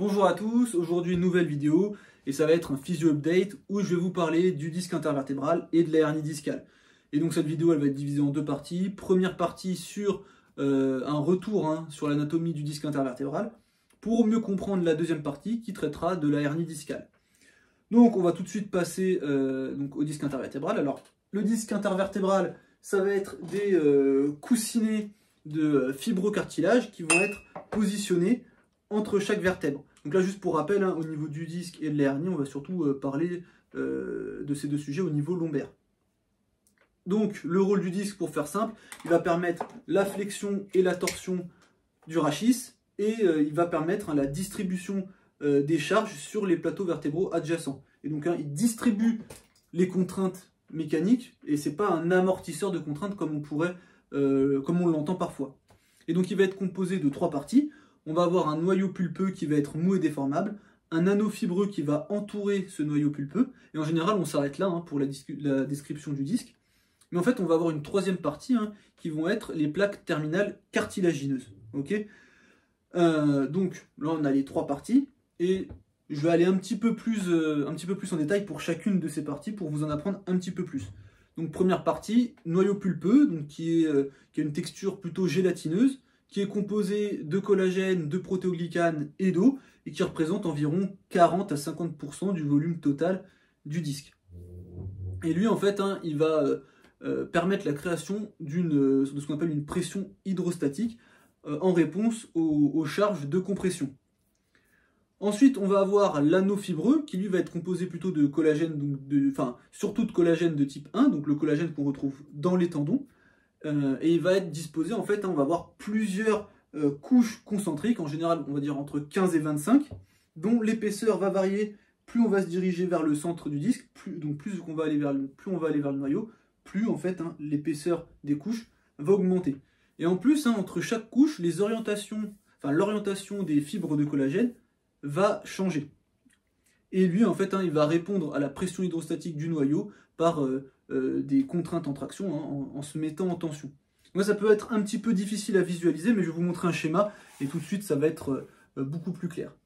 Bonjour à tous, aujourd'hui une nouvelle vidéo et ça va être un physio update où je vais vous parler du disque intervertébral et de la hernie discale. Et donc cette vidéo elle va être divisée en deux parties. Première partie sur un retour sur l'anatomie du disque intervertébral pour mieux comprendre la deuxième partie qui traitera de la hernie discale. Donc on va tout de suite passer au disque intervertébral. Alors le disque intervertébral ça va être des coussinets de fibrocartilage qui vont être positionnés entre chaque vertèbre. Donc là, juste pour rappel, au niveau du disque et de la hernie, on va surtout parler de ces deux sujets au niveau lombaire. Donc, le rôle du disque, pour faire simple, il va permettre la flexion et la torsion du rachis et il va permettre la distribution des charges sur les plateaux vertébraux adjacents. Et donc, il distribue les contraintes mécaniques et c'est pas un amortisseur de contraintes comme on l'entend parfois. Et donc, il va être composé de trois parties. On va avoir un noyau pulpeux qui va être mou et déformable, un anneau fibreux qui va entourer ce noyau pulpeux, et en général on s'arrête là pour la description du disque. Mais en fait on va avoir une troisième partie qui vont être les plaques terminales cartilagineuses. Okay, donc là on a les trois parties, et je vais aller un petit peu plus en détail pour chacune de ces parties pour vous en apprendre un petit peu plus. Donc première partie, noyau pulpeux, donc qui a une texture plutôt gélatineuse, qui est composé de collagène, de protéoglycane et d'eau, et qui représente environ 40 à 50% du volume total du disque. Et lui, en fait, il va permettre la création de ce qu'on appelle une pression hydrostatique en réponse aux charges de compression. Ensuite, on va avoir l'anneau fibreux, qui lui va être composé plutôt de collagène, surtout de collagène de type 1, donc le collagène qu'on retrouve dans les tendons. Et il va être disposé, en fait, on va avoir plusieurs couches concentriques, en général on va dire entre 15 et 25, dont l'épaisseur va varier, plus on va se diriger vers le centre du disque, plus on va aller vers le noyau, plus en fait l'épaisseur des couches va augmenter. Et en plus, entre chaque couche, l'orientation des fibres de collagène va changer. Et lui, en fait, il va répondre à la pression hydrostatique du noyau par des contraintes en traction en se mettant en tension. Moi, ça peut être un petit peu difficile à visualiser, mais je vais vous montrer un schéma et tout de suite, ça va être beaucoup plus clair.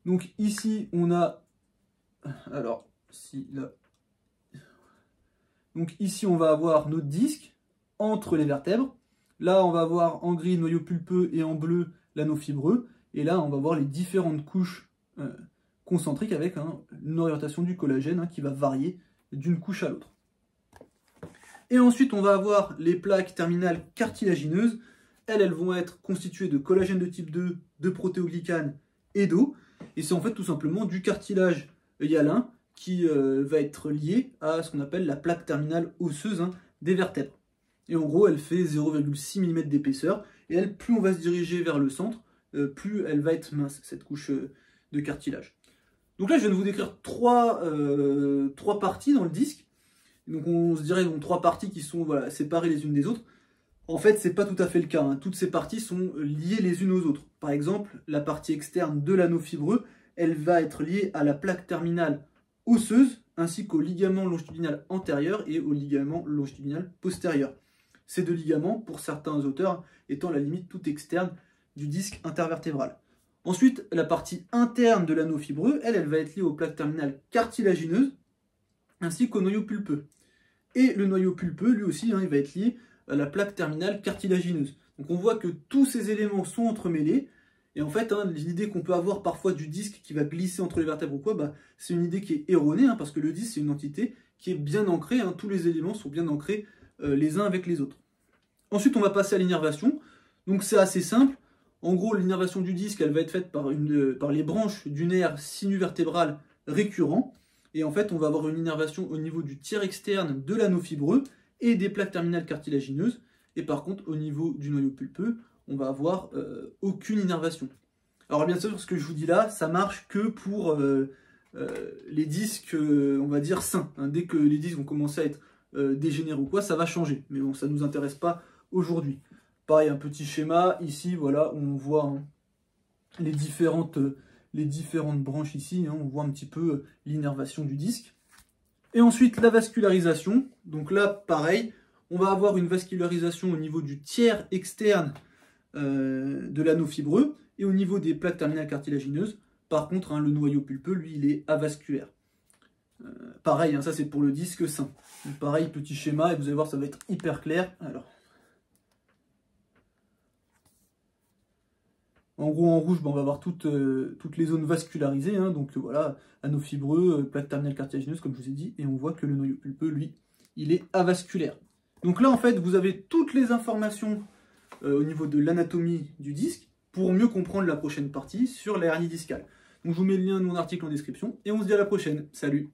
Donc ici, on a... Alors, donc ici, on va avoir notre disque entre les vertèbres. Là, on va avoir en gris noyau pulpeux et en bleu l'anneau fibreux. Et là, on va voir les différentes couches concentriques avec une orientation du collagène qui va varier d'une couche à l'autre. Et ensuite, on va avoir les plaques terminales cartilagineuses. Elles vont être constituées de collagène de type 2, de protéoglycane et d'eau. Et c'est en fait tout simplement du cartilage hyalin qui va être lié à ce qu'on appelle la plaque terminale osseuse des vertèbres. Et en gros, elle fait 0,6 mm d'épaisseur. Et plus on va se diriger vers le centre, plus elle va être mince, cette couche de cartilage. Donc là, je viens de vous décrire trois parties dans le disque. Donc on se dirait trois parties qui sont séparées les unes des autres. En fait, c'est pas tout à fait le cas. Toutes ces parties sont liées les unes aux autres. Par exemple, la partie externe de l'anneau fibreux, elle va être liée à la plaque terminale osseuse, ainsi qu'au ligament longitudinal antérieur et au ligament longitudinal postérieur. Ces deux ligaments, pour certains auteurs, étant la limite toute externe du disque intervertébral. Ensuite, la partie interne de l'anneau fibreux, elle va être liée aux plaques terminales cartilagineuses, ainsi qu'au noyau pulpeux. Et le noyau pulpeux, lui aussi, il va être lié à la plaque terminale cartilagineuse. Donc on voit que tous ces éléments sont entremêlés, et en fait, l'idée qu'on peut avoir parfois du disque qui va glisser entre les vertèbres ou quoi, c'est une idée qui est erronée, parce que le disque, c'est une entité qui est bien ancrée, tous les éléments sont bien ancrés les uns avec les autres. Ensuite, on va passer à l'innervation. Donc c'est assez simple. En gros, l'innervation du disque, elle va être faite par les branches du nerf sinuvertébral récurrent. Et en fait, on va avoir une innervation au niveau du tiers externe de l'anneau fibreux et des plaques terminales cartilagineuses. Et par contre, au niveau du noyau pulpeux, on va avoir aucune innervation. Alors bien sûr, ce que je vous dis là, ça marche que pour les disques, on va dire, sains. Dès que les disques vont commencer à être dégénérés ou quoi, ça va changer. Mais bon, ça ne nous intéresse pas aujourd'hui. Pareil, un petit schéma. Ici, voilà, on voit les différentes branches ici, on voit un petit peu l'innervation du disque. Et ensuite, la vascularisation. Donc là, pareil, on va avoir une vascularisation au niveau du tiers externe de l'anneau fibreux et au niveau des plaques terminales cartilagineuses Par contre, hein, le noyau pulpeux, lui, il est avasculaire. Pareil, hein, ça c'est pour le disque sain. Donc, pareil, petit schéma, et vous allez voir, ça va être hyper clair. Alors, en gros, en rouge, on va voir toutes les zones vascularisées. Hein, donc voilà, anneau fibreux, plaque terminale cartilagineuse, comme je vous ai dit. Et on voit que le noyau pulpeux, lui, il est avasculaire. Donc là, en fait, vous avez toutes les informations au niveau de l'anatomie du disque pour mieux comprendre la prochaine partie sur la hernie discale. Donc je vous mets le lien de mon article en description. Et on se dit à la prochaine. Salut!